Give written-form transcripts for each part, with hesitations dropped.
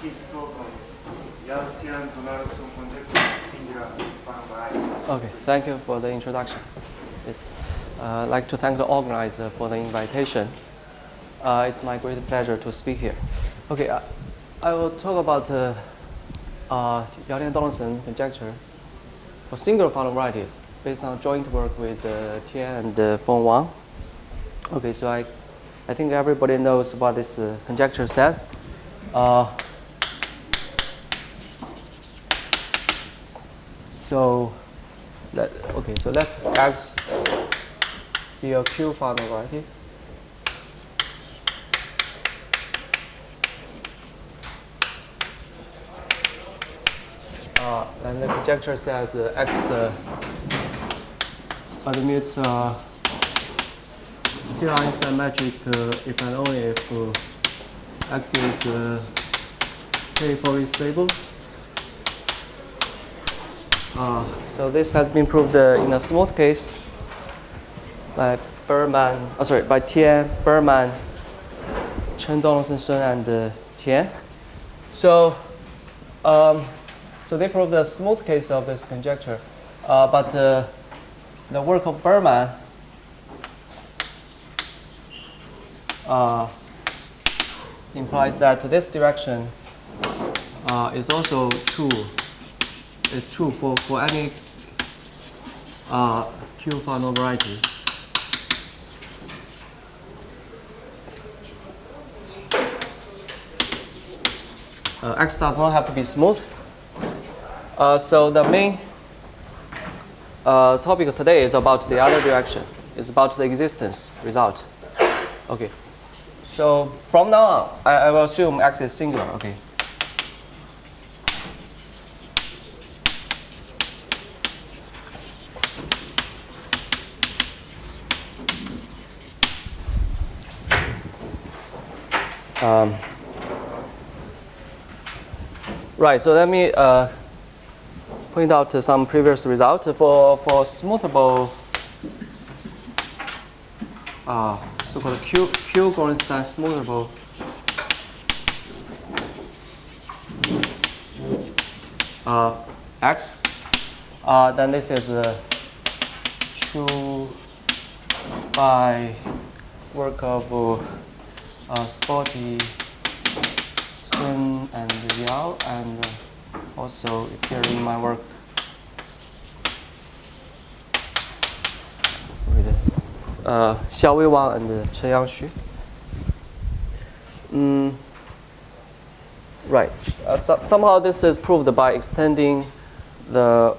his talk on Yau, Tian, Donaldson conjecture singular Fano varieties. Okay, thank you for the introduction. I'd like to thank the organizer for the invitation. It's my great pleasure to speak here. Okay, I will talk about Yau, Tian, Donaldson conjecture for singular Fano varieties based on joint work with Tian and Fano. Okay, so I think everybody knows what this conjecture says. So let X be a Q Fano variety. And the conjecture says X admits here Einstein metric if and only if X is K-Pauli stable. So this has been proved in a smooth case by by Tian, Berman, Chen, Donaldson, Sun, and Tian. So they proved the smooth case of this conjecture, but the work of Berman implies that this direction is also true. It's true for any Q Fano variety. X does not have to be smooth. So the main topic today is about the other direction. It's about the existence result. Okay. So from now on, I will assume X is singular. Okay. Right. So let me point out some previous result for smoothable so-called Q Gorenstein smoothable X. Then this is true by work of Sporty, Sun, and Yau, and also appear in my work with Xiaowei Wang and Chen Yangxu. Right. Somehow this is proved by extending the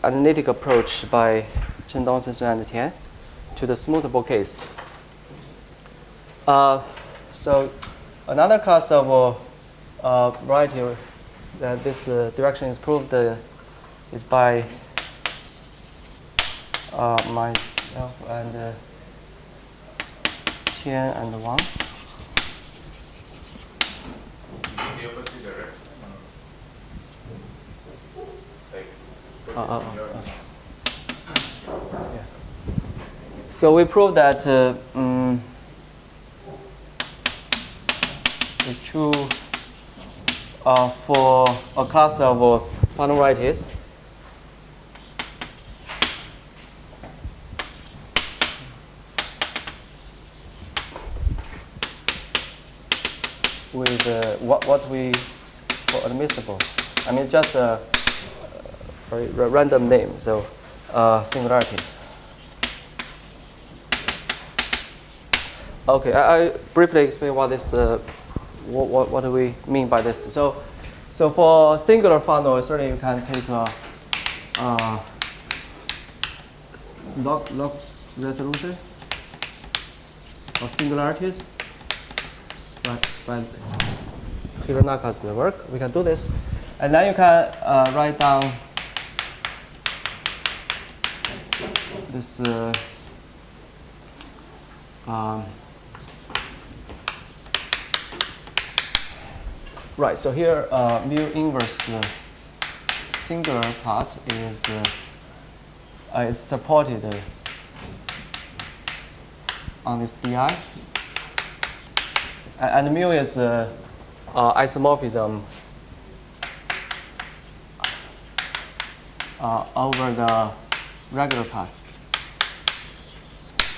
analytic approach by Chen, Donaldson, and Tian to the smoothable case. So another class of variety that this direction is proved is by myself and Tian and Wang. The opposite direction. Yeah. So we proved that it's true for a class of Fano varieties with what we call admissible. I mean, just a random name, so singularities. Okay, I briefly explain what this. What do we mean by this? So for singular Fano, certainly you can take log resolution of singularities. But Hironaka's work, we can do this, and then you can write down this. Right, so here mu inverse singular part is supported on this di, and mu is isomorphism over the regular part.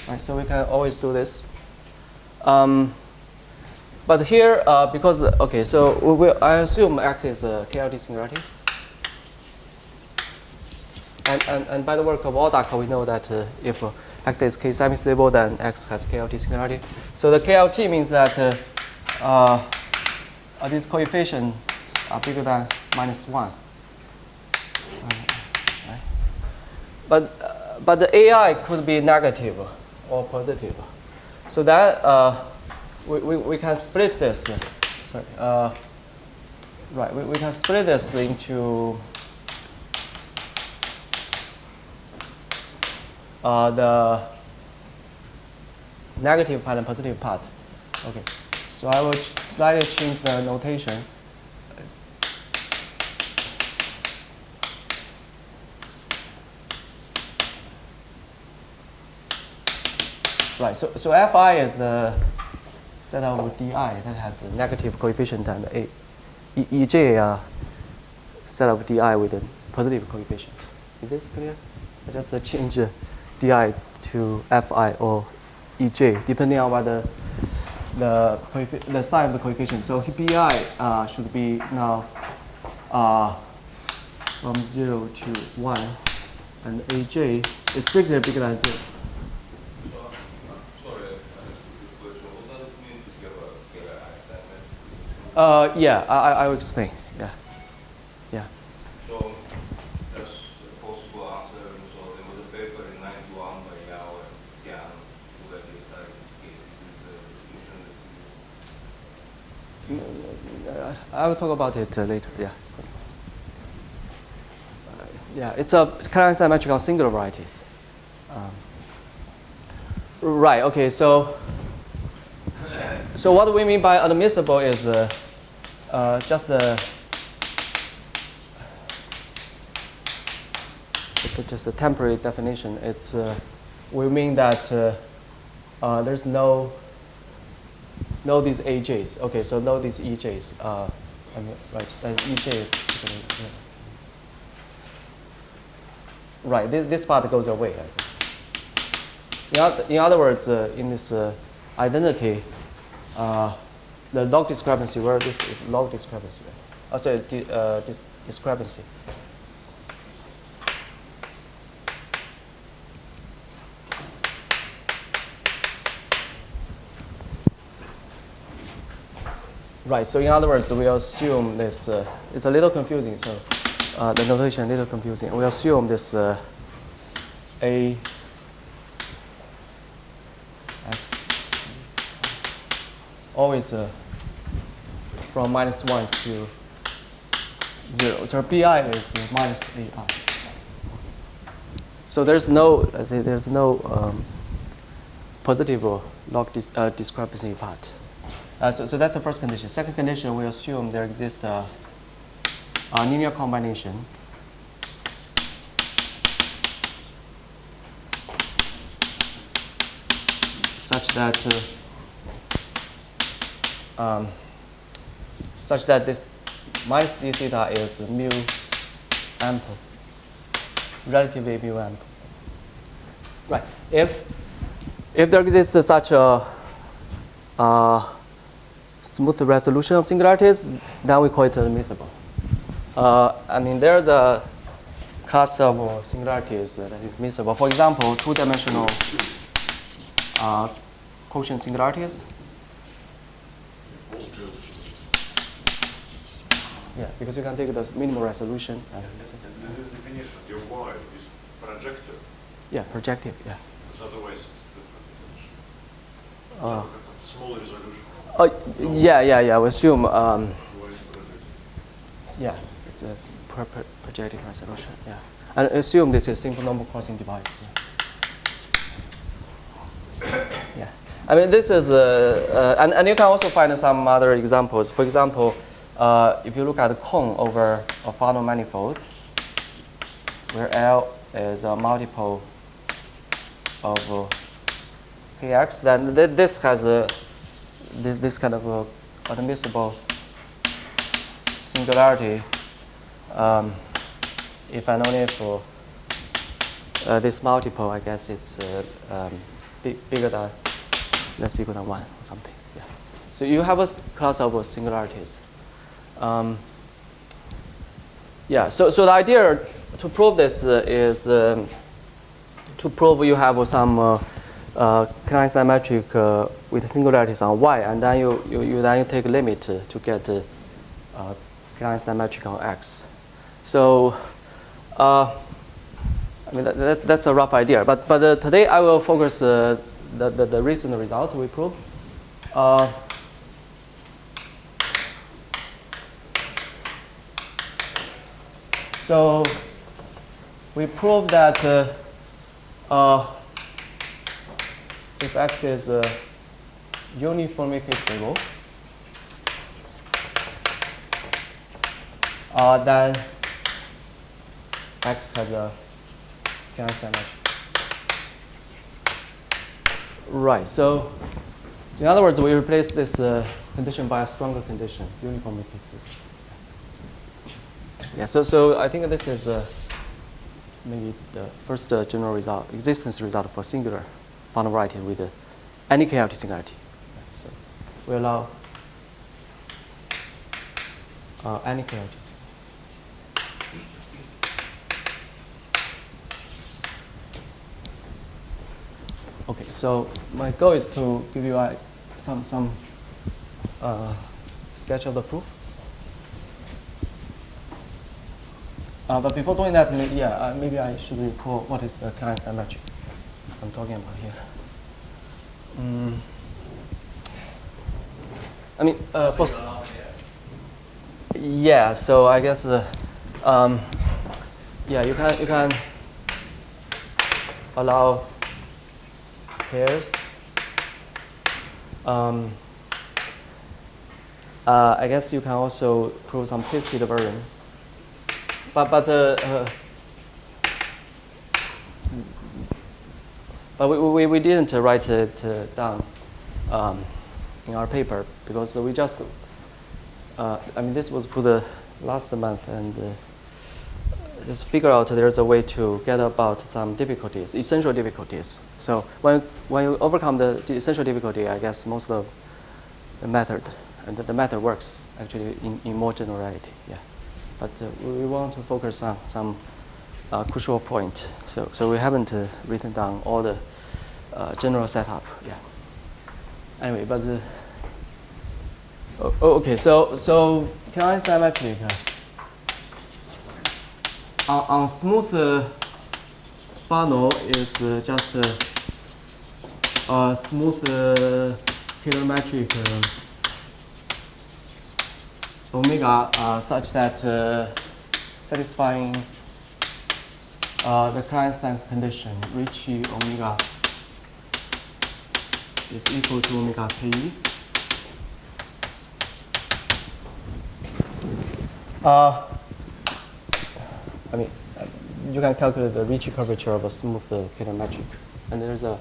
Right, so we can always do this. But here, because, okay, so I assume X is a KLT singularity. And by the work of Aldag, we know that if X is K semi-stable, then X has KLT singularity. So the KLT means that these coefficients are bigger than -1. Right? But the AI could be negative or positive. So that we can split this. Sorry. Right. We can split this into the negative part and positive part. Okay. So I will slightly change the notation. Right. So Fi is the set of Di that has a negative coefficient, and Ej set of Di with a positive coefficient. Is this clear? I just change Di to Fi or Ej depending on what the sign of the coefficient. So Bi should be now from 0 to 1, and Aj is strictly bigger than 0. Yeah, I will explain. Yeah, yeah. So that's a possible answer. So there was a paper in '91 by Yau and Tian who had decided this case. I will talk about it later. Yeah. Yeah, it's a Canonical symmetric on singular varieties. Right. Okay. So what do we mean by admissible is just a temporary definition. It's we mean that there's no these AJs. Okay, so no these EJs. I mean, right, then EJ is right. This part goes away. In other words, in this identity. The log discrepancy, where this is log discrepancy, right? Oh, sorry, discrepancy. Right, so in other words, we assume this, it's a little confusing, so the notation a little confusing. We assume this A X always from -1 to 0. So Bi is -AI. So there's no, let's say, there's no positive or log discrepancy part. So that's the first condition. Second condition, we assume there exists a linear combination such that this minus d theta is mu ample, relatively mu ample. Right. If there exists such a smooth resolution of singularities, then we call it admissible. I mean, there's a class of singularities that is admissible. For example, two-dimensional quotient singularities. Yeah, because you can take the minimal resolution. And this definition, your Y is projective. Yeah, projective, yeah. Because otherwise it's different definition. Small resolution. Yeah, we assume, yeah, it's a projective resolution, yeah. And assume this is simple normal crossing divide. Yeah. Yeah. I mean, this is, and you can also find some other examples. For example, if you look at the cone over a Fano manifold, where L is a multiple of Kx, then this has this kind of admissible singularity if and only if this multiple, I guess it's bigger than less equal than 1 or something. Yeah. So you have a class of singularities. Yeah. So the idea to prove this is to prove you have some Klein metric with singularities on y, and then you take a limit to get Klein metric on x. So I mean that's a rough idea, but today I will focus the recent result we proved. So we proved that if x is uniformly stable, then x has a Klein metric. Right. So in other words, we replace this condition by a stronger condition, uniformly stable. Yeah. So I think this is maybe the first general result, existence result for singular Fano variety with any chaotic singularity. So we allow any chaotic singularity. Okay, so my goal is to give you some sketch of the proof. But before doing that, maybe I should recall what is the Klein metric I'm talking about here. I mean, yeah. So I guess yeah, you can allow pairs. I guess you can also prove some twisted version. But we didn't write it down in our paper because we just I mean this was for the last month, and just figure out there's a way to get about some difficulties, essential difficulties. So when you overcome the essential difficulty, I guess most of the method and the method works actually in more generality. Yeah. But we want to focus on some crucial point. So we haven't written down all the general setup. Yeah. Anyway, but okay. So Klein metric on smooth Fano is just a smooth kilometric omega such that satisfying the Klein condition, Ricci omega is equal to omega k. I mean, you can calculate the Ricci curvature of a smooth kilometric, and there's a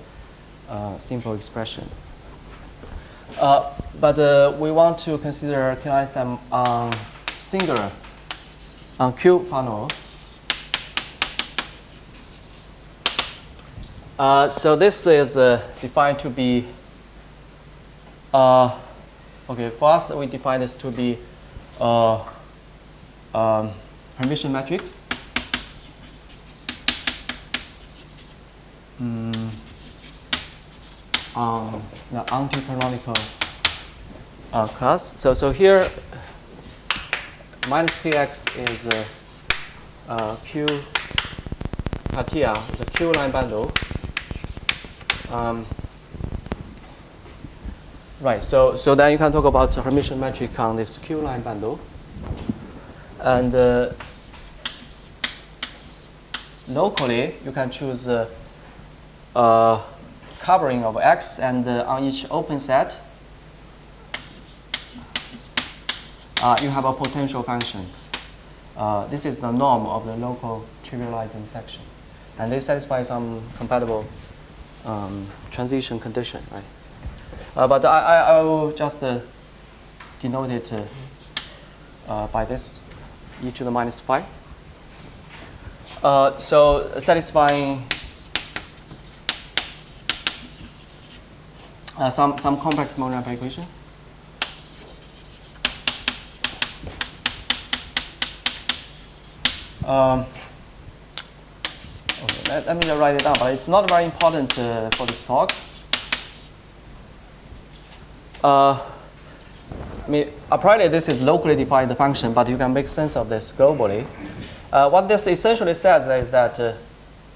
simple expression. But we want to consider Klein on singular, on Q Fano. So this is defined to be, okay, for us we define this to be Hermitian matrix. On the anti-canonical class. So here minus px is Q Katia is a Q line bundle. Right. So then you can talk about the Hermitian metric on this Q line bundle, and locally you can choose covering of X, and on each open set you have a potential function. This is the norm of the local trivializing section, and they satisfy some compatible transition condition, right? But I will just denote it by this e to the minus phi. So satisfying some complex Monod equation. Okay, let me write it down, but it's not very important for this talk. I mean, apparently this is locally defined function, but you can make sense of this globally. What this essentially says is that,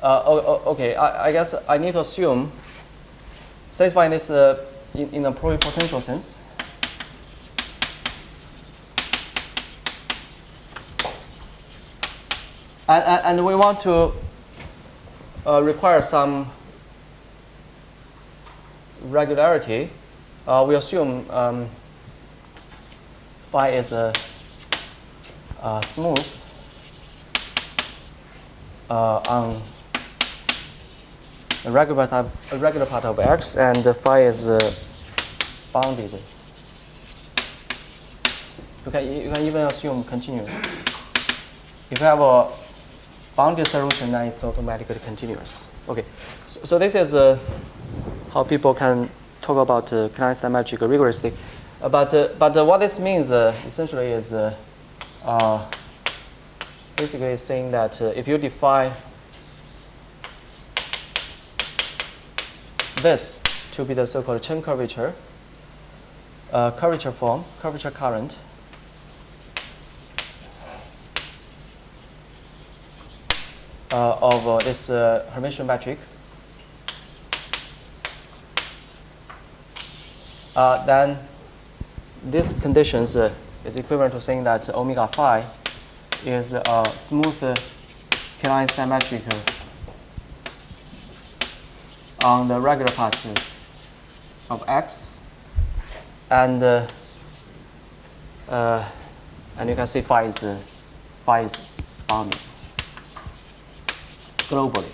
okay, I guess I need to assume satisfying this in a pluripotential sense. And we want to require some regularity. We assume phi is smooth on a regular part of X, and the phi is bounded. You can even assume continuous. If you have a bounded solution, then it's automatically continuous. Okay, so this is how people can talk about Klein metric rigorously. But what this means essentially is basically saying that if you define this to be the so-called Chen curvature, curvature form, curvature current, of this Hermitian metric, then these conditions is equivalent to saying that omega phi is a smooth Klein metric on the regular part of X, and you can see phi is bounded globally.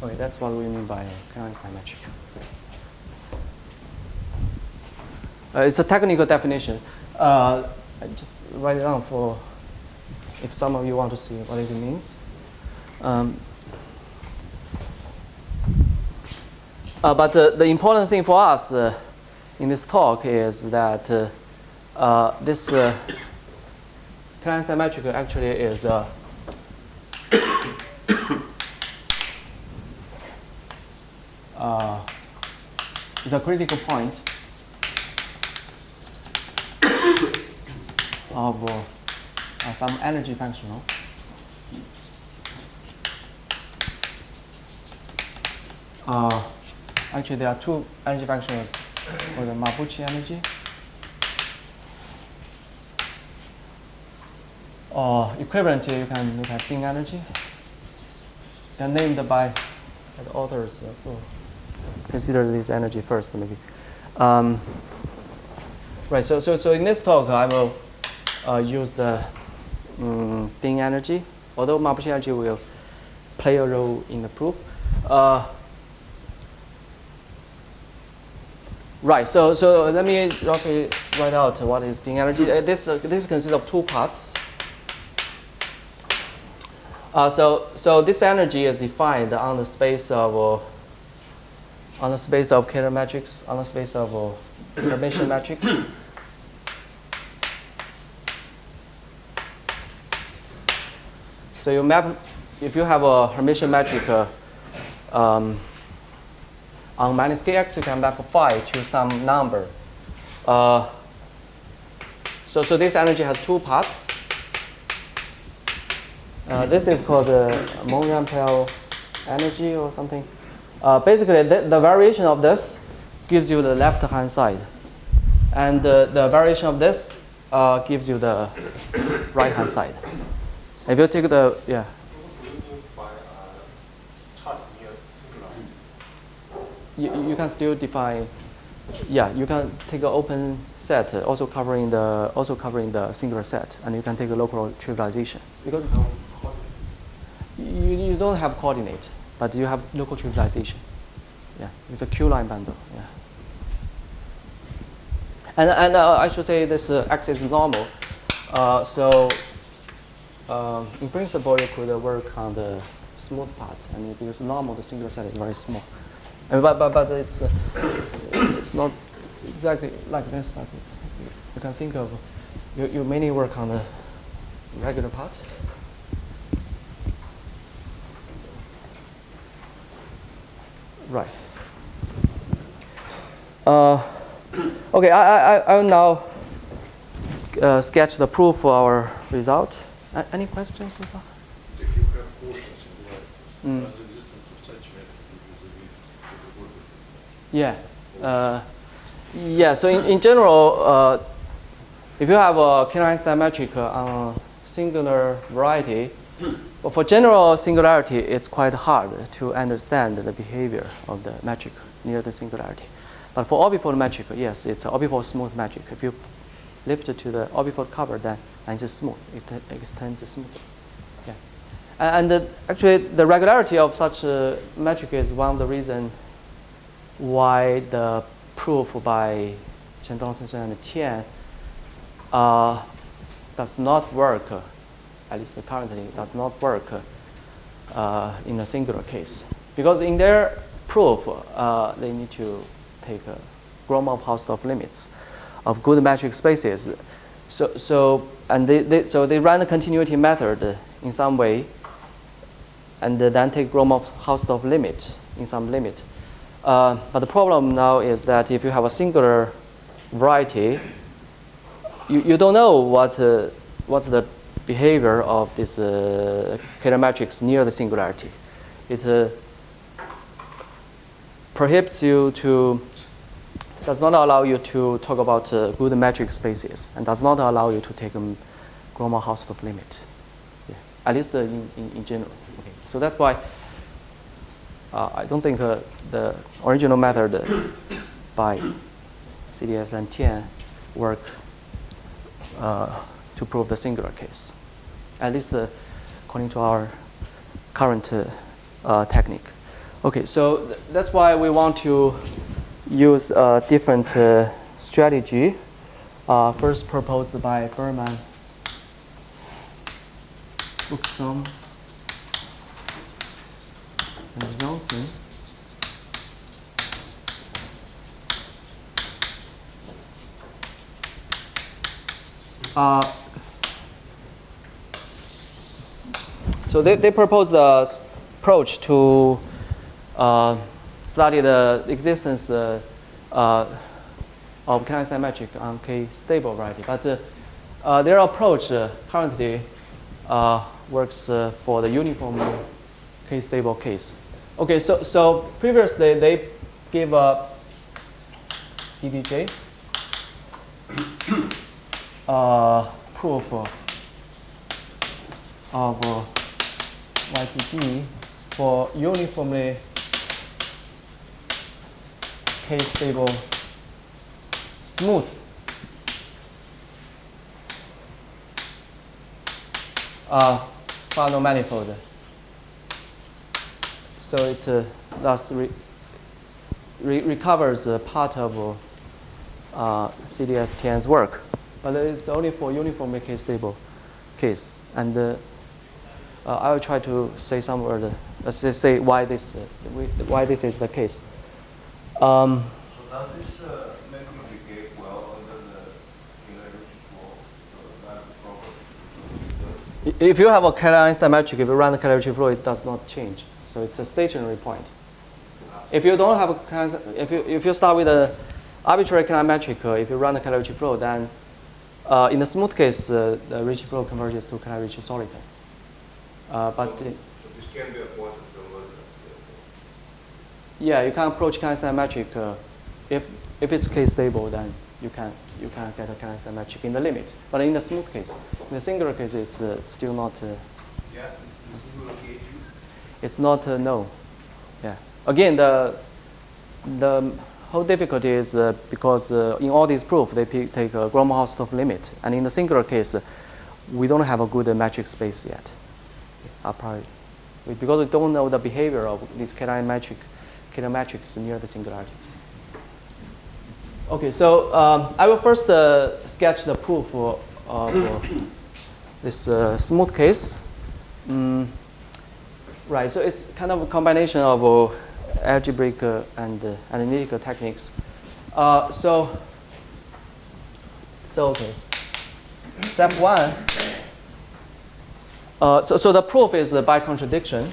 Okay, that's what we mean by Klein metric. It's a technical definition. I just write it down for if some of you want to see what it means. But the important thing for us in this talk is that this Klein metric actually is is a critical point of some energy functional. Actually, there are two energy functions for the Mabuchi energy. Equivalently, you can look at Tian energy. They're named by the authors. Consider this energy first, maybe. Right. So in this talk, I will use the Tian energy. Although Mabuchi energy will play a role in the proof. Right. So let me roughly write out what is Tian energy. This consists of two parts. So this energy is defined on the space of Kähler matrix, on the space of Hermitian matrix. So you map, if you have a Hermitian metric on minus kx, you can map phi to some number. So this energy has two parts. This is called Monod energy or something. Basically, the variation of this gives you the left-hand side, and the variation of this gives you the right-hand side. If you take the you can still define. Yeah, you can take an open set, also covering the singular set, and you can take a local trivialization because you don't have coordinate, but you have local trivialization. Yeah, it's a Q-line bundle. Yeah, And I should say this axis is normal. In principle, you could work on the smooth part, and because normal, the singular set is very small. But it's not exactly like this. Like you can think of, you mainly work on the regular part. Right. Okay, I will now sketch the proof for our result. Any questions so far? If you have portions in life, does the existence of such metric Yeah. So in general, if you have a K-Einstein metric on a singular variety, but for general singularity, it's quite hard to understand the behavior of the metric near the singularity. But for orbifold metric, yes, it's an orbifold smooth metric. If you lift it to the orbifold cover, then it's smooth. It extends smoothly. Yeah. And actually, the regularity of such a metric is one of the reasons why the proof by Chen, Donaldson, and Tian does not work, at least currently, does not work in a singular case. Because in their proof, they need to take Gromov-Hausdorff limits of good metric spaces. So they run the continuity method in some way, and then take Gromov-Hausdorff limit in some limit. But the problem now is that if you have a singular variety, you don't know what's the behavior of this Kähler matrix near the singularity. It prohibits you to, does not allow you to talk about good metric spaces, and does not allow you to take a Gromov-Hausdorff limit. Yeah. At least in general. Okay. So that's why I don't think the original method by CDS and Tian work to prove the singular case, at least according to our current technique. Okay, so that's why we want to use a different strategy, first proposed by Berman, Buxom, and Johnson. So they proposed the approach to study the existence of K-Einstein metric on K-stable variety. But their approach currently works for the uniform K-stable case. Okay, so previously they gave a DDJ proof of YTD for uniformly K-stable smooth Fano manifold. So it thus recovers part of CDS Tian's work, but it's only for uniformly K-stable case. And I will try to say some word. Let's just say why this is the case. So does this metric behave well under the Kähler-Ritchie flow? So that's the proper. If you have a Kähler-Einstein metric, if you run the Kähler-Ritchie flow, it does not change. So it's a stationary point. If you don't have if you start with an arbitrary Kähler metric, if you run the Kähler-Ritchie flow, then in the smooth case, the Ritchie flow converges to Kähler-Ritchie soliton. But so this can be a point of convergence. yeah, you can approach Kähler-Einstein metric. If it's K-stable, then you can get a Kähler-Einstein metric in the limit. But in the smooth case, in the singular case, it's still not. Yeah, the singular cases. It's not known. Yeah. Again, the whole difficulty is because in all these proofs they take a Gromov-Hausdorff limit, and in the singular case, we don't have a good metric space yet. Because we don't know the behavior of these Kähler matrices near the singularities. Okay, so I will first sketch the proof of this smooth case. Right, so it's kind of a combination of algebraic and analytical techniques. So okay. Step one. So the proof is by contradiction.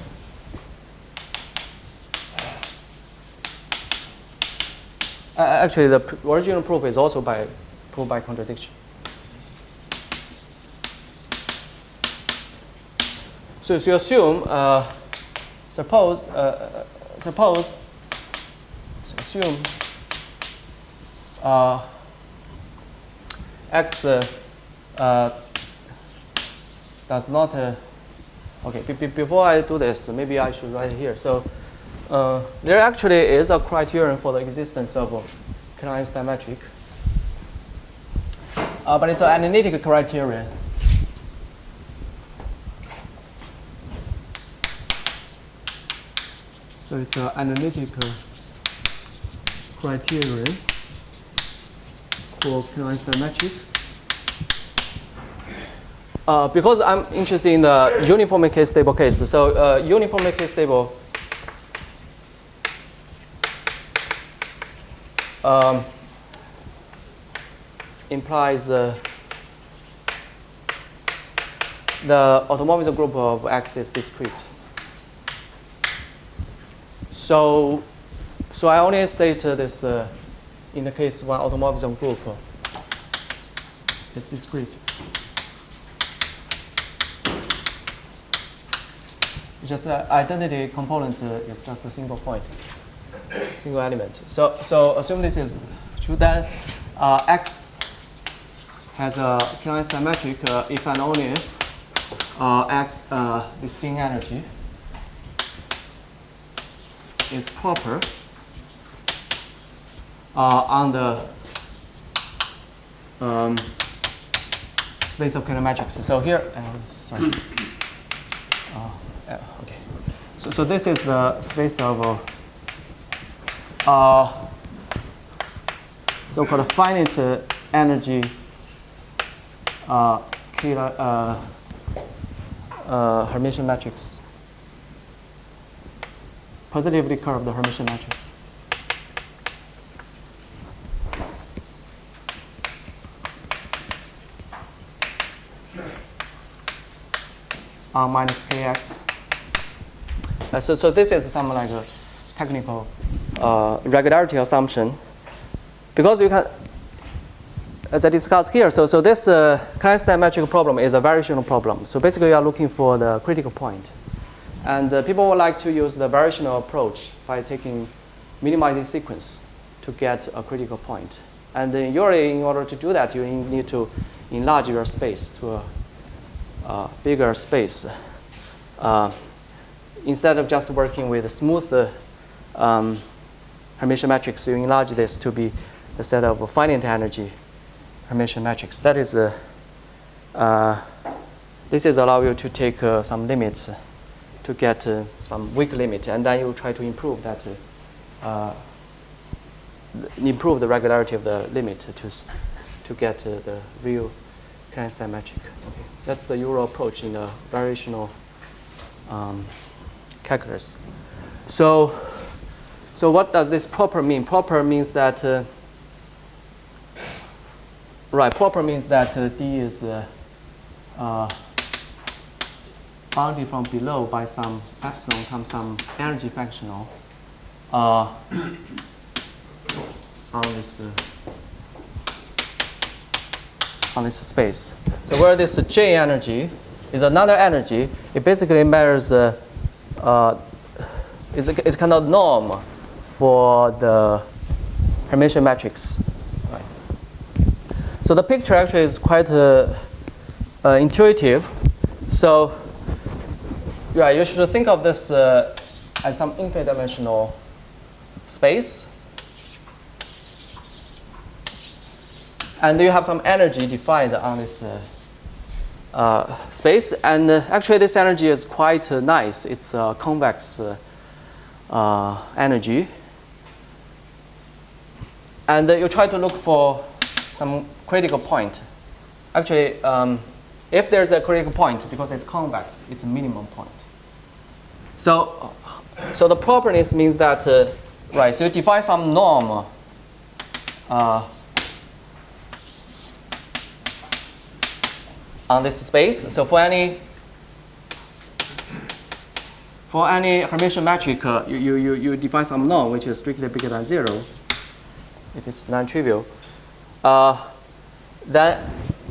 Actually, the original proof is also proof by contradiction. So you assume, assume x does not. Okay, before I do this, maybe I should write it here. So there actually is a criterion for the existence of Klein-Stein metric, but it's an analytic criterion. So it's an analytical criterion for Klein-Stein metric. Because I'm interested in the uniformly k-stable case, so uniformly k-stable implies the automorphism group of X is discrete. So I only state this in the case when automorphism group is discrete. Just the identity component is just a single point, single element. So assume this is true, then X has a Klein-Stein metric if and only if X, the spin energy, is proper on the space of kinematrics. So here, sorry. Okay. So this is the space of so-called finite energy Hermitian matrix, positively curved Hermitian matrix. R minus kx. So this is some like a technical regularity assumption, because you can, as I discussed here, so this Klein-Stein metric problem is a variational problem. So basically, you are looking for the critical point, and people would like to use the variational approach by taking minimizing sequence to get a critical point. And then usually, in order to do that, you need to enlarge your space to a bigger space. Instead of just working with a smooth Hermitian matrix, you enlarge this to be the set of finite energy Hermitian matrix. That is, this is allow you to take some limits to get some weak limit, and then you try to improve that, improve the regularity of the limit to get the real Klein-Stein metric. Okay. That's the usual approach in the variational calculus. So what does this proper mean? Proper means that proper means that D is bounded from below by some epsilon times some energy functional on this space. So where this J energy is another energy, it basically measures is kind of norm for the Hermitian matrix. Right. So the picture actually is quite intuitive. So yeah, you should think of this as some infinite dimensional space. And you have some energy defined on this space. And actually, this energy is quite nice. It's a convex energy. And you try to look for some critical point. Actually, if there's a critical point, because it's convex, it's a minimum point. So the properties means that, right, so you define some norm on this space. So for any Hermitian metric, you define some norm which is strictly bigger than 0, if it's non-trivial. Then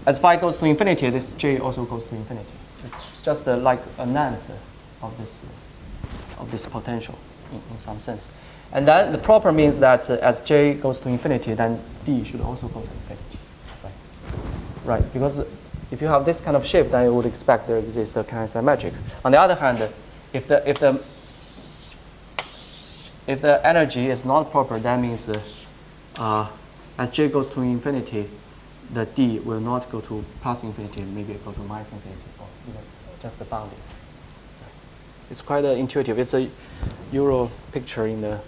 as phi goes to infinity, this j also goes to infinity. It's just like a nth of this potential in some sense. And then the proper means that as j goes to infinity, then d should also go to infinity. Right? Because if you have this kind of shape, then you would expect there exists a Einstein metric. On the other hand, if the energy is not proper, that means as j goes to infinity, the d will not go to plus infinity, maybe go to minus infinity, or even just the bounding. It's quite intuitive. It's a Euro picture in the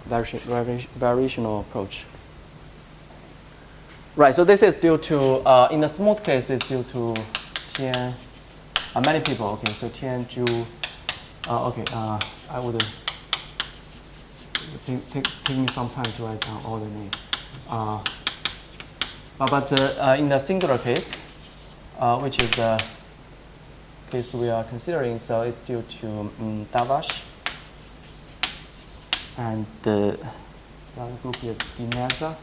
variational approach. Right, so this is due to, in the smooth case, it's due to Tian, many people. Okay, so Tian, Zhu, okay, I would take me some time to write down all the names. But in the singular case, which is the case we are considering, so it's due to Davash, and the other group is Dineza,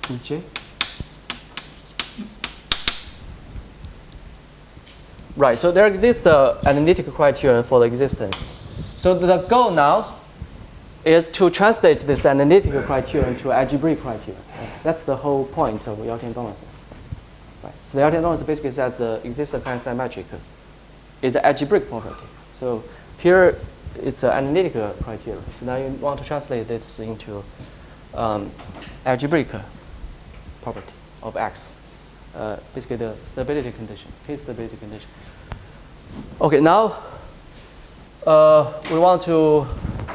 Uche. Right, so there exists the analytical criteria for the existence. So the goal now is to translate this analytical criterion to algebraic criteria. That's the whole point of Yau, Tian, Donaldson. Right. So the Yau, Tian, Donaldson basically says the existence of Einstein metric is an algebraic property. So here it's an analytical criteria. So now you want to translate this into algebraic property of X. Basically the stability condition, K stability condition. Okay, now we want to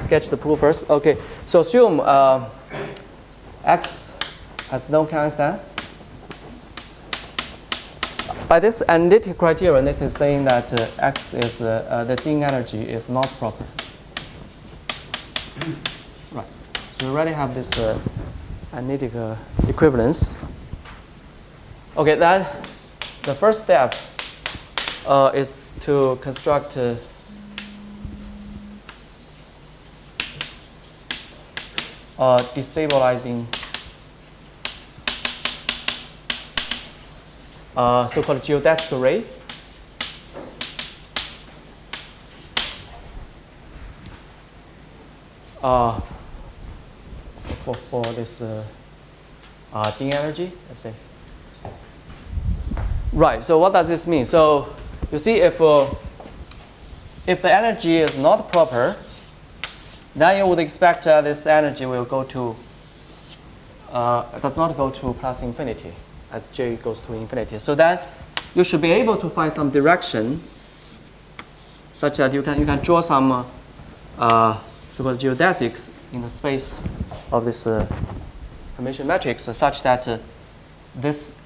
sketch the proof first. Okay, so assume X has no Einstein. By this analytic criterion, this is saying that X is the Tian energy is not proper. Right. So we already have this analytic equivalence. Okay, then the first step is to construct destabilizing so-called geodesic array. For this Tian energy, let's say. Right. So what does this mean? So you see, if the energy is not proper, then you would expect this energy will go to does not go to plus infinity as j goes to infinity. So then you should be able to find some direction such that you can draw some so-called geodesics in the space of this Hermitian matrix such that this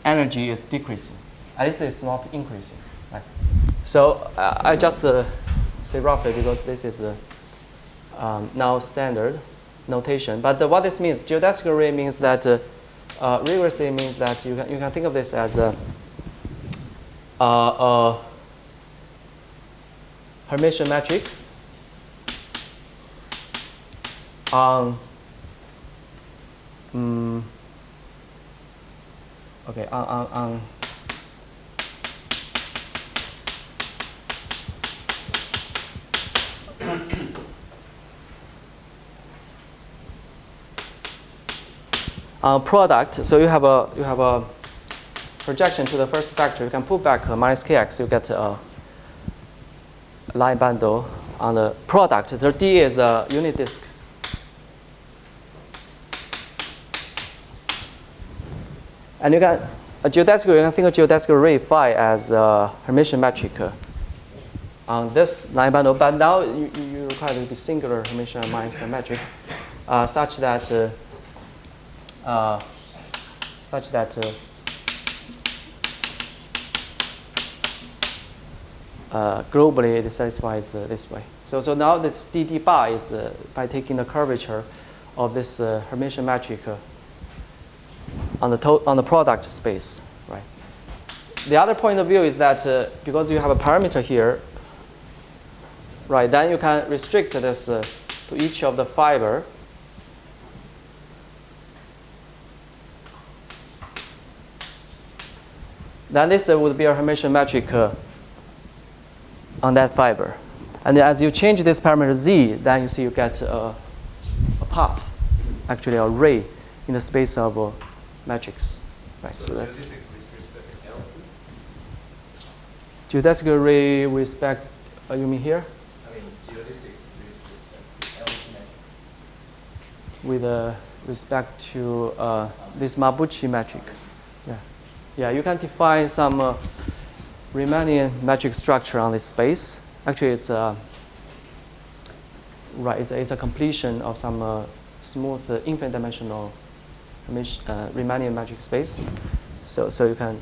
energy is decreasing. At least it's not increasing. Right? So I just say roughly because this is now standard notation. But what this means, geodesic array means that rigorously means that you can think of this as a Hermitian metric on on product. So you have a projection to the first factor. You can put back minus kx. You get a line bundle on the product. So D is a unit disk. And you can think of geodesic array phi as a Hermitian metric on this line bundle. But now you require to be singular Hermitian minus the metric. such that globally it satisfies this way. So now this DD bar is by taking the curvature of this Hermitian metric on the product space, right? The other point of view is that because you have a parameter here, right, then you can restrict this to each of the fiber. Then this would be a Hermitian metric on that fiber. And as you change this parameter z, then you see you get a path, actually a ray in the space of matrix. Right, so that's geodesic array with respect, you mean here? I mean, geodesic with respect to LP metric. With respect to this Mabuchi metric. Yeah, you can define some Riemannian metric structure on this space. Actually, it's it's a completion of some smooth infinite dimensional Riemannian metric space. So you can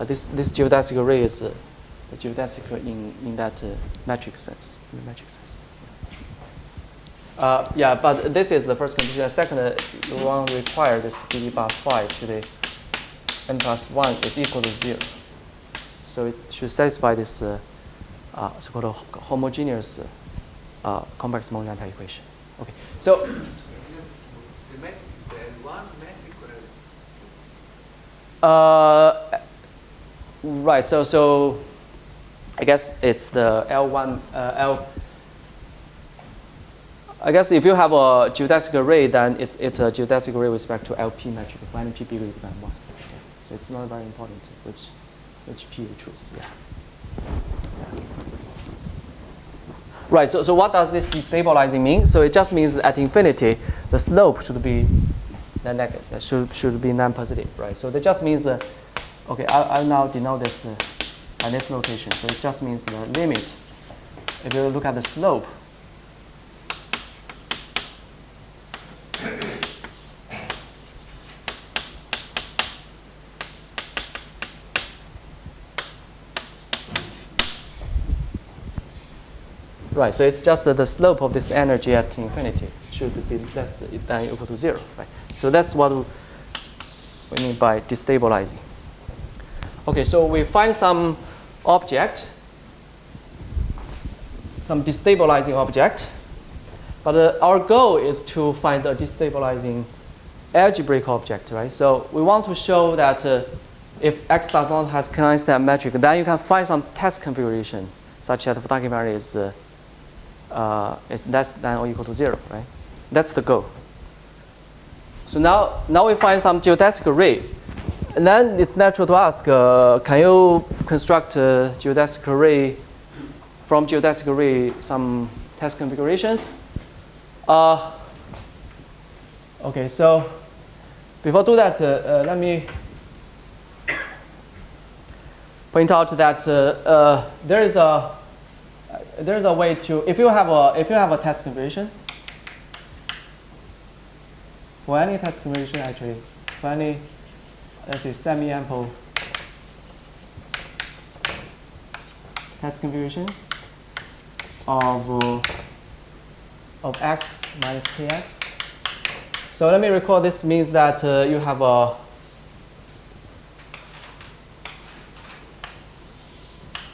this geodesic array is the geodesic in that metric sense. In the metric sense. Yeah, but this is the first condition. The second one require this DD bar phi to the n plus 1 is equal to 0. So it should satisfy this so-called homogeneous complex Monge equation. Okay, so The metric is the L1 metric or right. So I guess it's the L1 L. I guess if you have a geodesic array, then it's a geodesic array with respect to LP metric for any p bigger than 1. So it's not very important which p you choose. Yeah. Right. So what does this destabilizing mean? So it just means at infinity the slope should be negative. Should be non-positive. Right. So that just means okay. I'll now denote this by this notation. So it just means the limit. If you look at the slope. Right, so it's just the slope of this energy at infinity should be less than or equal to 0. Right, so that's what we mean by destabilizing. Okay, so we find some object, some destabilizing object, but our goal is to find a destabilizing algebraic object, right? So we want to show that if x does not have Klein-Stein metric, then you can find some test configuration such that the Futaki variety is less than or equal to 0, right? That's the goal. So now we find some geodesic array. And then it's natural to ask, can you construct a geodesic array from geodesic array some test configurations? Okay, so before do that, let me point out that there is a way to, if you have a test configuration, for any test configuration actually, for any, let's say, semi-ample test configuration of x minus kx. So let me recall, this means that you have a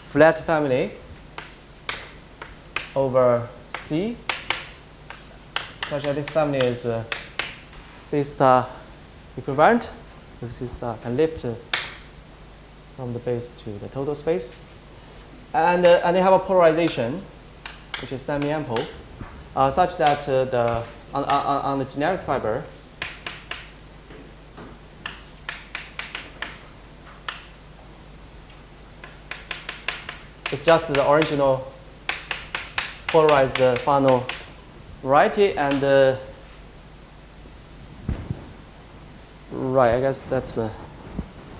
flat family over C, such that this family is C star equivalent. So C star can lift from the base to the total space, and they have a polarization, which is semi-ample, such that on the generic fiber, it's just the original polarized Fano variety, and right, I guess that's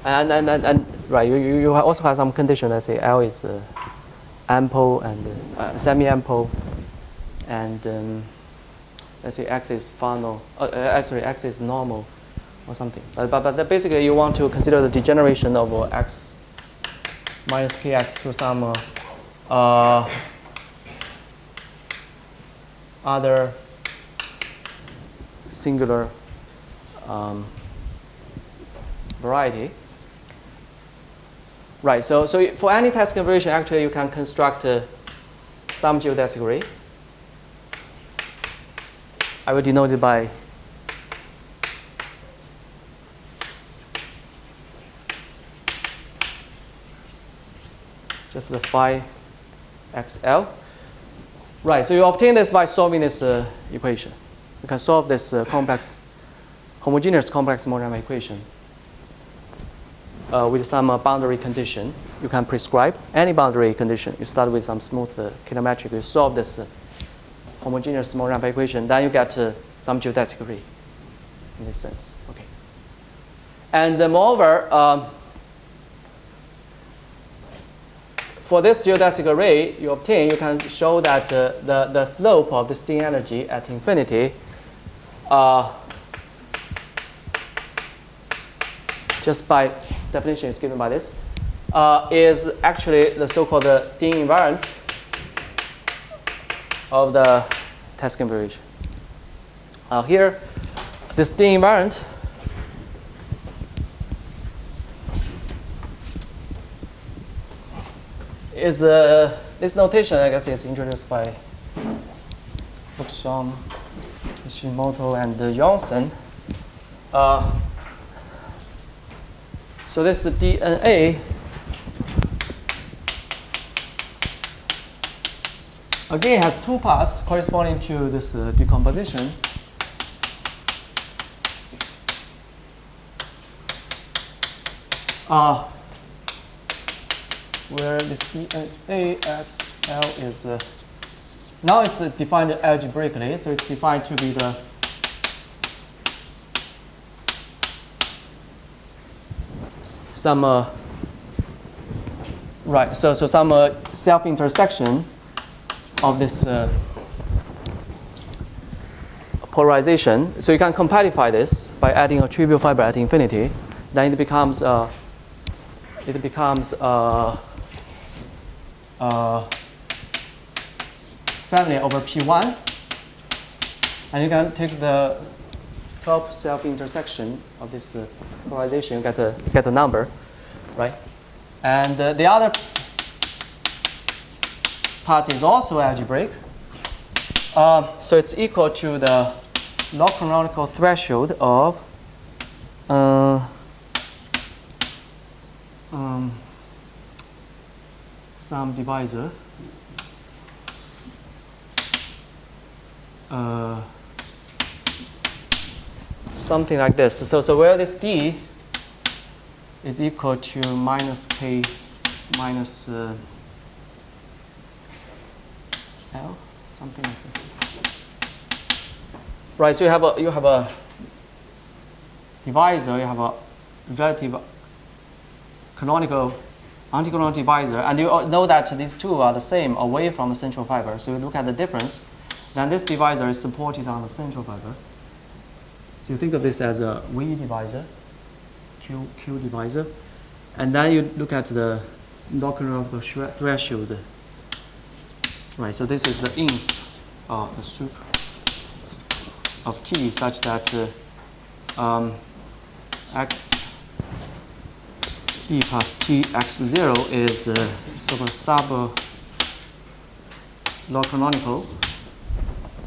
and right. You also have some condition. Let's say L is ample and semi-ample, and let's say x is Fano, actually x is normal or something. But basically you want to consider the degeneration of x minus kx to some other singular variety. Right, so for any test configuration, actually you can construct some geodesic array. I will denote it by just the phi xl. Right, so you obtain this by solving this equation. You can solve this homogeneous complex Morgan equation with some boundary condition. You can prescribe any boundary condition. You start with some smooth kilometric. You solve this homogeneous Morgan equation. Then you get some geodesic array in this sense. Okay. And moreover, for this geodesic array you obtain, you can show that the slope of the Tian energy at infinity just by definition is given by this, is actually the so-called Tian invariant of the test configuration. Here, this Tian invariant is this notation, I guess, is introduced by Donaldson, Ishimoto, and Johnson. So this DNA again has two parts corresponding to this decomposition. Where this DNA XL is now it's defined algebraically, so it's defined to be the some right. So some self-intersection of this polarization. So you can compactify this by adding a trivial fiber at infinity. Then it becomes family over P1, and you can take the top self-intersection of this polarization. You get a number, right? And the other part is also algebraic. So it's equal to the log canonical threshold of some divisor. Something like this. So where this D is equal to minus K minus L, something like this. Right. So you have a divisor. You have a relative canonical anticanonical divisor, and you know that these two are the same away from the central fiber. So you look at the difference. Then this divisor is supported on the central fiber. So you think of this as a V divisor, Q divisor, and then you look at the log canonical threshold. Right. So this is the inf, the sup of T, such that x D plus T x0 is sort of sub log canonical,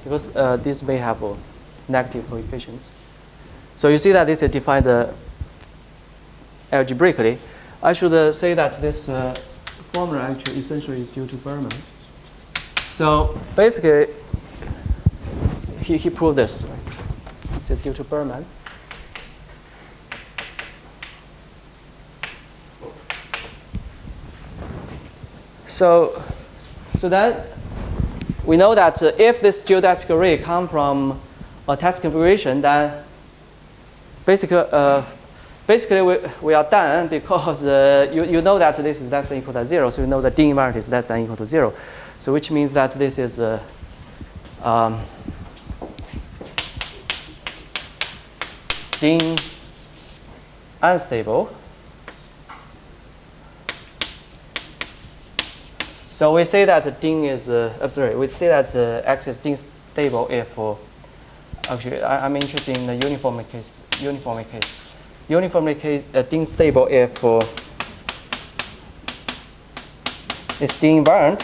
because this may have negative coefficients. So you see that this is defined algebraically. I should say that this formula actually essentially is due to Berman. So basically, he proved this. Right? It's due to Berman. So then we know that if this geodesic array comes from a test configuration, then basically we are done, because you know that this is less than or equal to 0, so you know that D invariant is less than or equal to 0. So which means that this is Ding unstable. So we say that Ding is we say that X is Ding stable if actually I'm interested in the uniformly case. Uniformly case Ding stable if its Ding invariant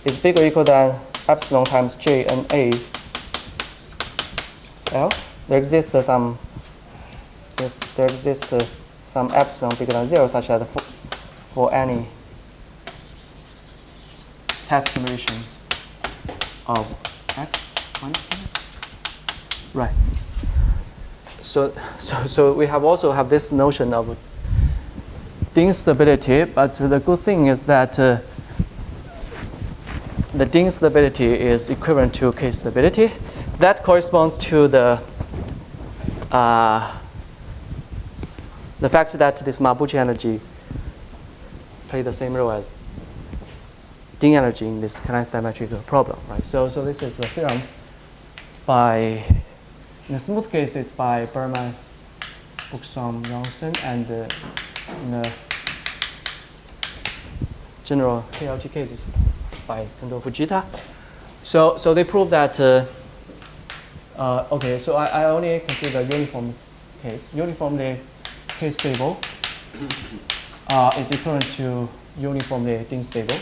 is bigger or equal than epsilon times J and A L. There exists some epsilon bigger than 0 such that for any test conversion of X minus X. Right. So we also have this notion of Ding stability, but the good thing is that the Ding stability is equivalent to K stability. That corresponds to the fact that this Mabuchi energy plays the same role as Ding energy in this kinetic diametric problem, right? So this is the theorem by, in a smooth case, it's by Berman, Buxom, Donaldson, and in a general KLT cases by Kendo Fujita. So they prove that, okay, so I only consider uniform case. Uniformly K stable is equivalent to uniformly Ding stable.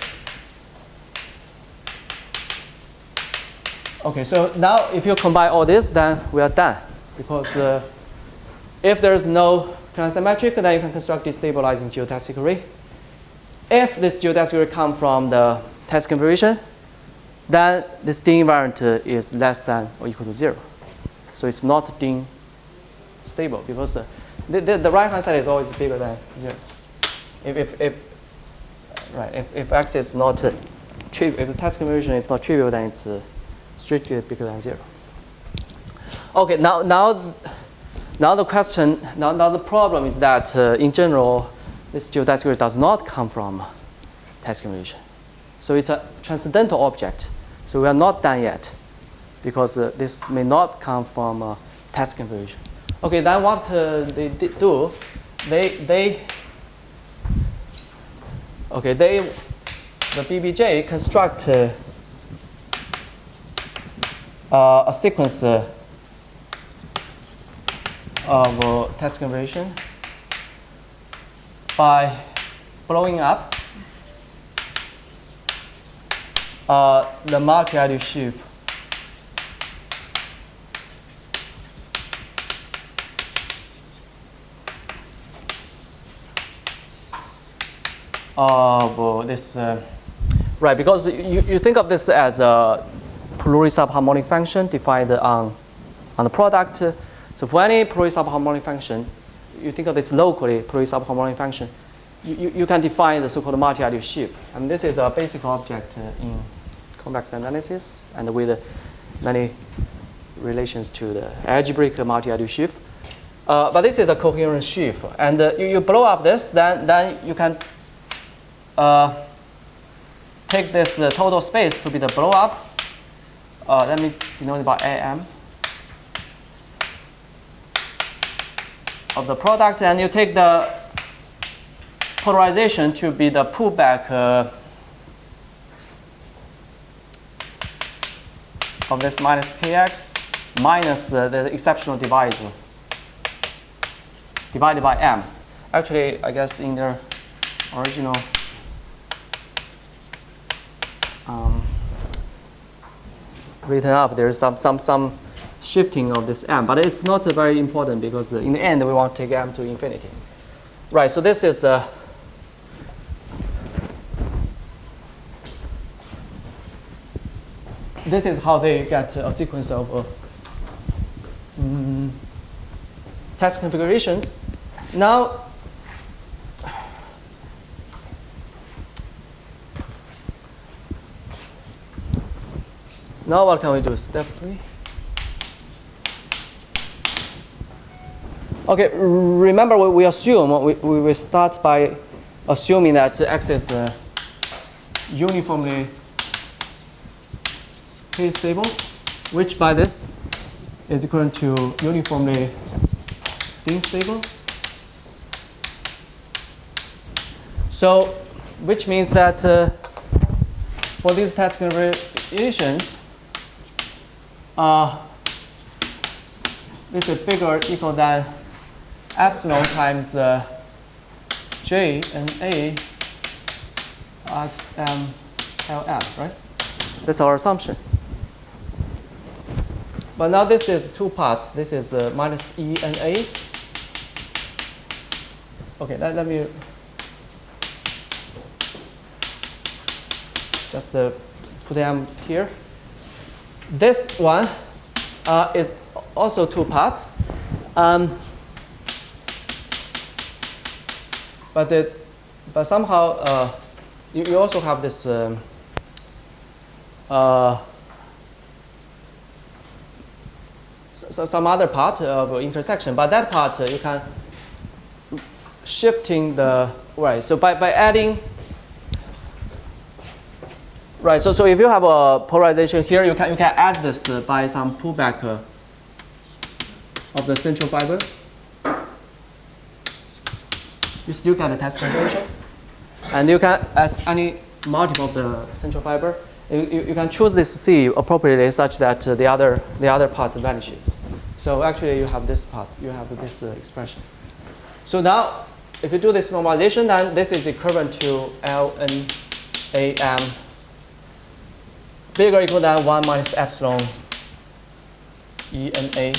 Okay, so now if you combine all this, then we are done. Because if there is no kinetic then you can construct destabilizing geodesic array. If this geodesic array comes from the test configuration, then this Ding invariant is less than or equal to 0. So it's not Ding stable because the right hand side is always bigger than 0. If X is not trivial, if the test configuration is not trivial, then it's strictly bigger than 0. Okay, now the question, now the problem is that in general, this geodesic array does not come from test configuration. So it's a transcendental object. So we are not done yet because this may not come from test configuration. Okay, then what they do, the BBJ construct a sequence of test configuration by blowing up the multi-ideal sheaf of this, right, because you think of this as a plurisubharmonic function defined on the product. So for any plurisubharmonic function, you think of this locally plurisubharmonic function, you can define the so-called multi-ideal sheaf. And this is a basic object in convex analysis and with many relations to the algebraic multi-ideal sheaf. But this is a coherent sheaf. And you blow up this, then you can take this total space to be the blow up. Let me denote it by AM of the product, and you take the polarization to be the pullback of this minus kx minus the exceptional divisor divided by m. Actually, I guess in their original written up, there's some shifting of this m, but it's not very important because in the end we want to take m to infinity. Right, so this is the this is how they get a sequence of test configurations. Now what can we do? Step 3. Okay, remember we assume, we will start by assuming that X is uniformly K stable, which by this is equivalent to uniformly spin stable. So, which means that for these test configurations, this is bigger or equal than epsilon times J and A XM LM, right? That's our assumption. But now this is two parts. This is minus E and A. Okay, let me just put them here. This one is also two parts. But somehow you also have this some other part of intersection, but that part you can shifting the right. So by adding right. So if you have a polarization here, you can add this by some pullback of the central fiber. You still get the test configuration, and you can, as any multiple of the central fiber, you can choose this C appropriately such that the other part vanishes. So actually, you have this part, you have this expression. So now, if you do this normalization, then this is equivalent to Ln Am bigger or equal than 1 minus epsilon E and A.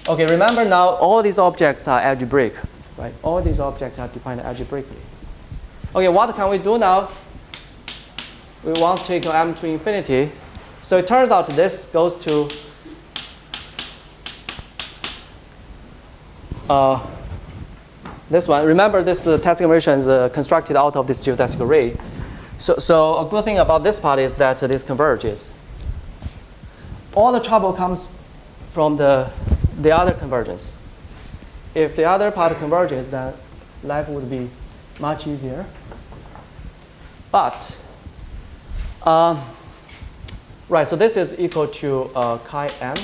Okay, remember now all these objects are algebraic, right? All these objects are defined algebraically. Okay, what can we do now? We want to take M to infinity. So it turns out this goes to this one. Remember this test configuration is constructed out of this geodesic array. So a good thing about this part is that this converges. All the trouble comes from the other convergence. If the other part converges, then life would be much easier. But, right, so this is equal to chi m,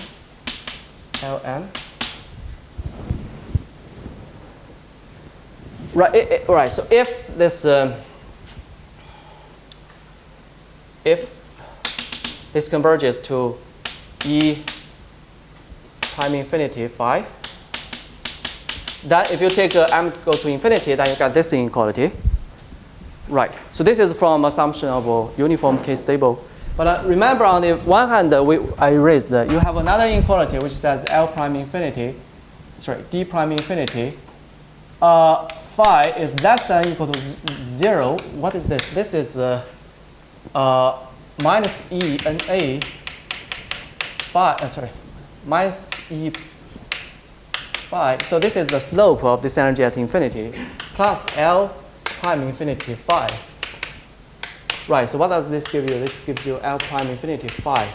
Lm. Right, right, so if this, converges to E prime infinity phi, then if you take M go to infinity, then you get this inequality. Right, so this is from assumption of a uniform K-stable. But remember on the one hand, I raised you have another inequality which says L prime infinity, sorry, D prime infinity. Phi is less than or equal to 0. What is this? This is minus E and A phi, sorry, minus E phi. So this is the slope of this energy at infinity plus L prime infinity phi. Right, so what does this give you? This gives you L prime infinity phi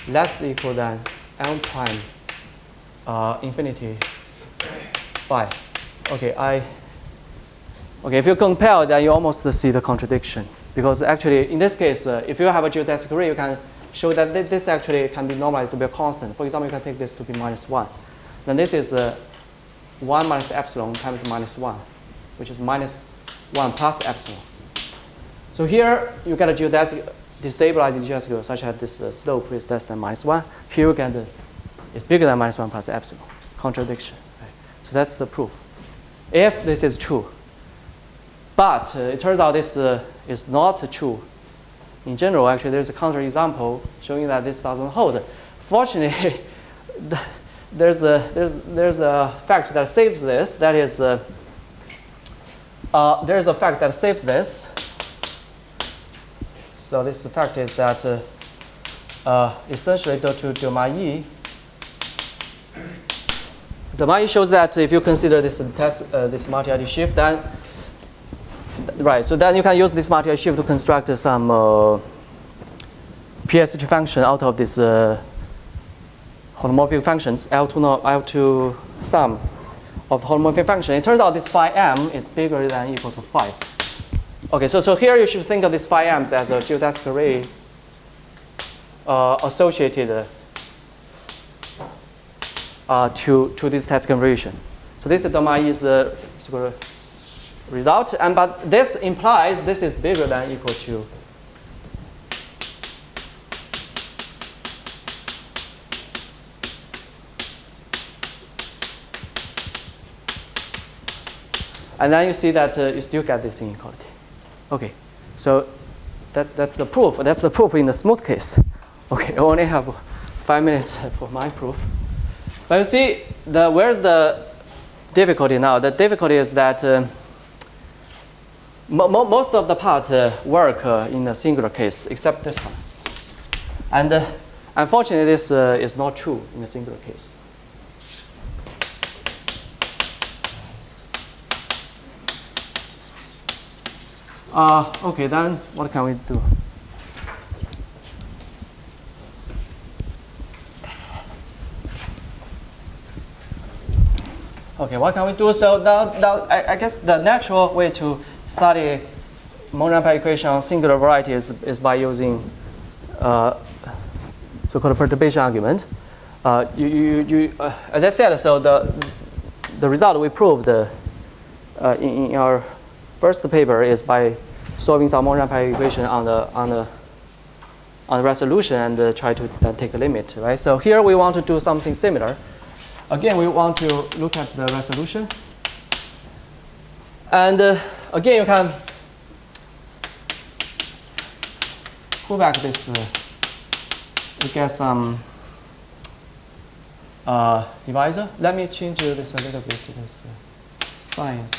less equal than L prime infinity phi. Okay, okay, if you compare, then you almost see the contradiction. Because actually, in this case, if you have a geodesic array, you can show that this actually can be normalized to be a constant. For example, you can take this to be minus 1. Then this is 1 minus epsilon times minus 1, which is minus 1 plus epsilon. So here, you get a geodesic, destabilizing geodesic such that this slope is less than minus 1. Here, you get it's bigger than minus 1 plus epsilon. Contradiction. Right? So that's the proof. If this is true. But it turns out this is not true. In general, actually, there's a counterexample showing that this doesn't hold. Fortunately, there's a fact that saves this. That is, there's a fact that saves this. So this fact is that essentially due to Domailly. Domailly shows that if you consider this test, this multi-ID shift, then right, so then you can use this multi-ID shift to construct some PSG function out of this holomorphic functions, L2 sum of holomorphic function. It turns out this phi m is bigger than or equal to 5. Okay, so here you should think of this phi m as a geodesic array associated to this test conversion. So this is gamma is square result, and but this implies this is bigger than or equal to and then you see that you still get this inequality. Okay, so that's the proof. That's the proof in the smooth case. Okay, I only have 5 minutes for my proof. But you see, where's the difficulty now? The difficulty is that most of the part work in a singular case, except this one. And unfortunately, this is not true in a singular case. Okay, then what can we do? Okay, what can we do? So now I guess the natural way to study Monge-Rampe equation on singular variety is by using so-called perturbation argument. As I said, so the result we proved in our first paper is by solving some Monge-Rampe equation on the resolution and try to take a limit, right? So here we want to do something similar. Again, we want to look at the resolution. And again, you can pull back this, you get some divisor. Let me change this a little bit, this science.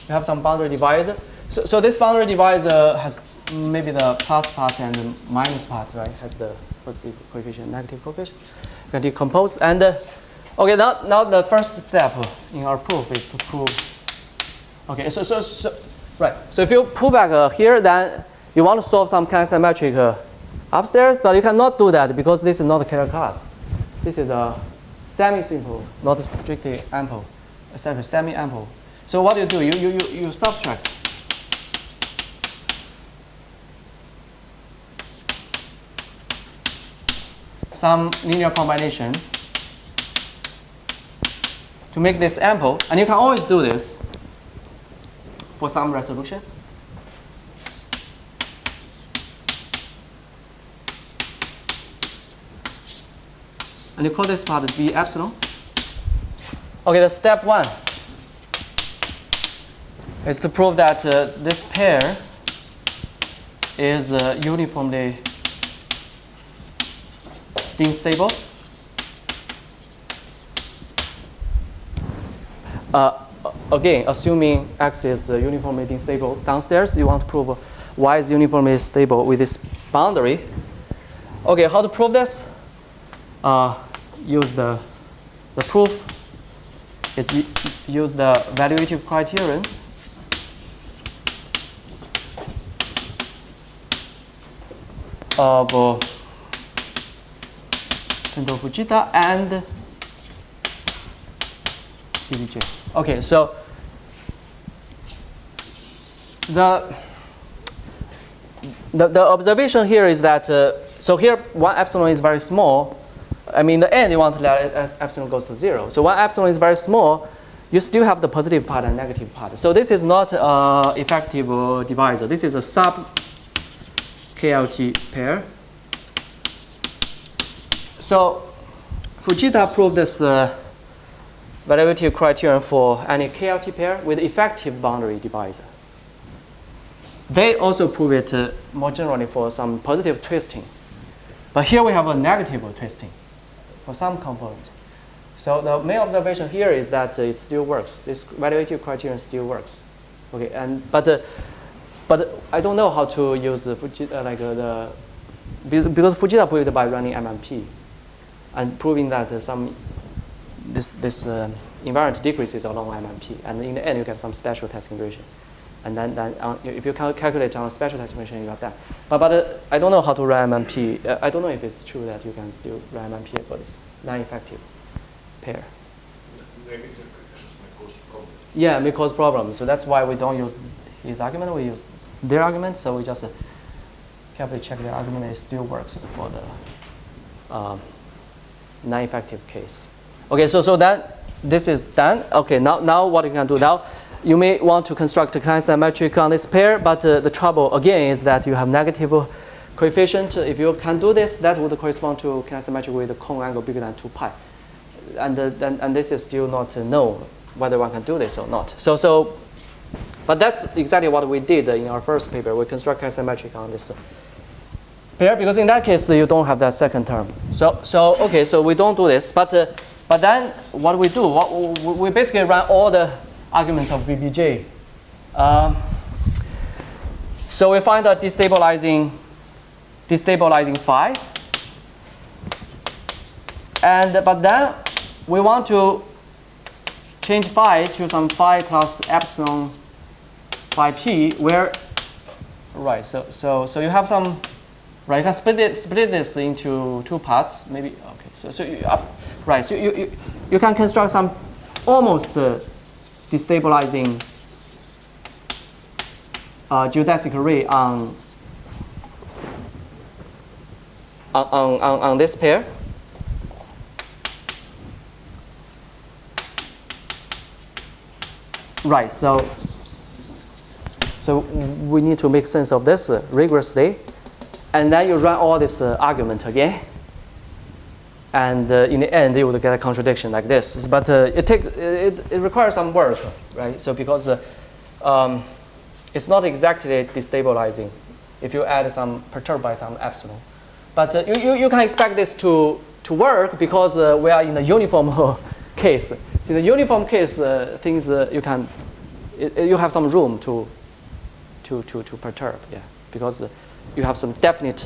We have some boundary divisor. So this boundary divisor has maybe the plus part and the minus part, right? Has the positive coefficient, negative coefficient. You can decompose. And okay, now the first step in our proof is to prove. Okay, so right. So if you pull back here, then you want to solve some constant metric upstairs, but you cannot do that because this is not a Kähler class. This is a semi-simple, not strictly ample, essentially semi-ample. So what do? You subtract some linear combination to make this ample, and you can always do this for some resolution. And you call this part B epsilon. Okay, the step one is to prove that this pair is uniformly unstable. Again, assuming X is uniformly unstable downstairs, you want to prove Y is uniformly stable with this boundary. Okay, how to prove this? Use the proof is use the evaluative criterion. Of Fujita and DBJ. Okay, so the observation here is that so here 1 epsilon is very small. I mean, in the end, you want to let it as epsilon goes to 0. So 1 epsilon is very small. You still have the positive part and negative part. So this is not effective divisor. This is a sub-KLT pair. So Fujita proved this evaluative criterion for any KLT pair with effective boundary divisor. They also prove it more generally for some positive twisting. But here we have a negative twisting for some component. So the main observation here is that it still works. This evaluative criterion still works. Okay, and but I don't know how to use Fujita because Fujita proved it by running MMP and proving that this invariant decreases along MMP, and in the end you get some special test configuration. And then if you calculate on a special test configuration, you got that. But I don't know how to run MMP. I don't know if it's true that you can still run MMP for this non-effective pair. Negative coefficients may cause problems. Yeah, it may cause problems. So that's why we don't use his argument. We use their argument. So we just carefully check their argument. It still works for the non-effective case. Okay, so that this is done. Okay, now what you can do now, you may want to construct a Klein metric on this pair, but the trouble again is that you have negative coefficient. If you can do this, that would correspond to Klein metric with a cone angle bigger than 2 pi. And this is still not known whether one can do this or not. But that's exactly what we did in our first paper. We construct Klein metric on this pair, because in that case you don't have that second term. Okay, so we don't do this, but then what we do, we basically run all the arguments of VBJ. So we find a destabilizing phi, but then we want to change phi to some phi plus epsilon phi p, where right. So you have some. Right, you can split this into 2 parts, maybe. Okay, so you can construct some almost destabilizing geodesic array on this pair. Right, so we need to make sense of this rigorously. And then you run all this argument again, and in the end you would get a contradiction like this. But it requires some work, right? So because it's not exactly destabilizing if you add some perturbed by some epsilon, but you can expect this to work because we are in a uniform case. In the uniform case, things you have some room to perturb, yeah, because you have some definite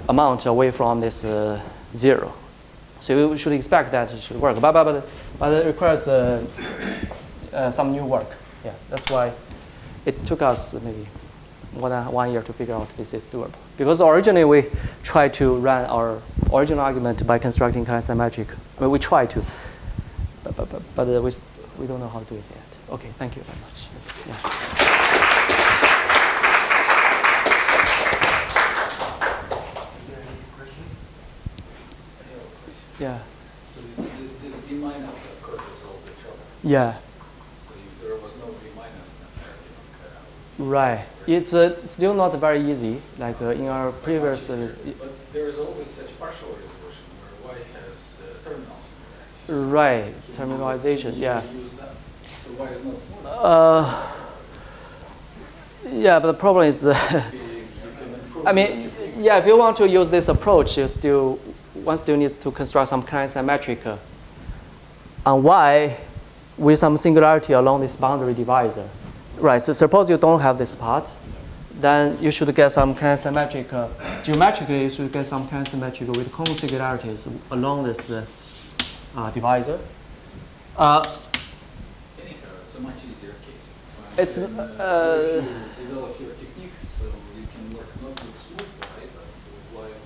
amount away from this 0. So you should expect that it should work. But it requires some new work. Yeah, that's why it took us maybe more than 1 year to figure out this is doable. Because originally we tried to run our original argument by constructing Klein metric. I mean, we tried to, but we don't know how to do it yet. Okay, thank you very much. Yeah. Yeah. So this B minus, that causes all the trouble. Yeah. So if there was no B minus, then right. It's still not very easy. Like in our previous. But there is always such partial resolution where Y has terminals. Right. Terminalization. Yeah. Use that. So Y is not small. Yeah, but the problem is I mean, yeah, if you want to use this approach, one still needs to construct some Klein metric on Y with some singularity along this boundary divisor. Right, so suppose you don't have this part, then you should get some Klein metric. Geometrically, you should get some Klein metric with cone singularities along this divisor. Anyhow, it's a much easier case. It's if you develop your techniques, so you can work not with smooth Y, but with Y with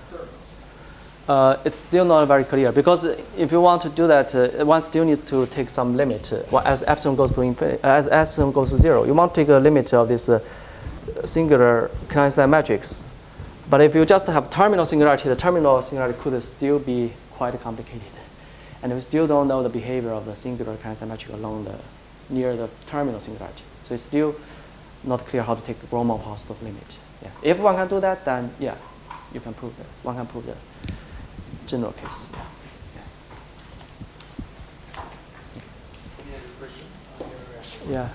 terminals. It's still not very clear, because if you want to do that, one still needs to take some limit as epsilon goes to infinity, as epsilon goes to 0. You want to take a limit of this singular Klein matrix. But if you just have terminal singularity, the terminal singularity could still be quite complicated, and we still don't know the behavior of the singular Klein matrix along near the terminal singularity. So it's still not clear how to take the Gromov positive limit. Yeah. If one can do that, then yeah, you can prove that. One can prove that. General case. Yeah.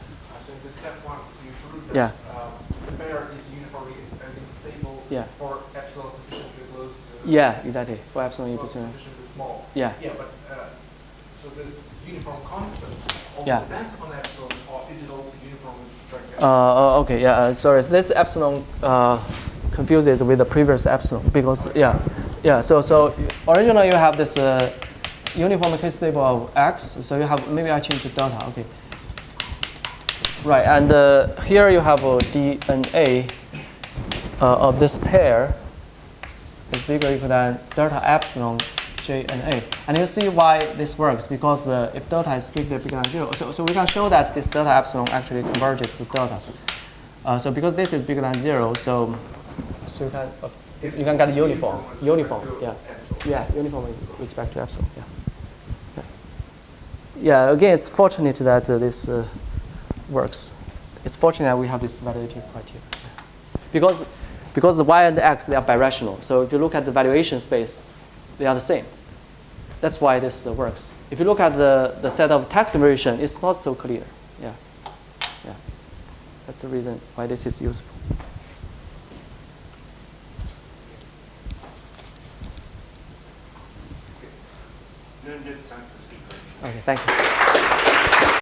So in the step 1, so you prove that Yeah. the pair is uniformly stable for epsilon sufficiently close to. Yeah, exactly. For epsilon equals sufficiently small. Yeah. Yeah, but so this uniform constant also depends on epsilon, or is it also uniform with respect to epsilon? Okay. Yeah. Sorry. This epsilon confuses with the previous epsilon because So originally you have this uniform case stable of X. So you have, maybe I change to delta. Okay. Right, and here you have DNA of this pair is bigger or equal than delta epsilon J and A. And you see why this works, because if delta is strictly bigger than 0, so we can show that this delta epsilon actually converges to delta. So because this is bigger than 0, so you can get uniform, uniform with respect to epsilon, yeah. yeah, again, it's fortunate that this works. It's fortunate that we have this validative criteria. Because the y and the x, they are birational. So if you look at the valuation space, they are the same. That's why this works. If you look at the set of task conversion, it's not so clear. Yeah. Yeah. That's the reason why this is useful. Then get sent to speaker. Okay, thank you.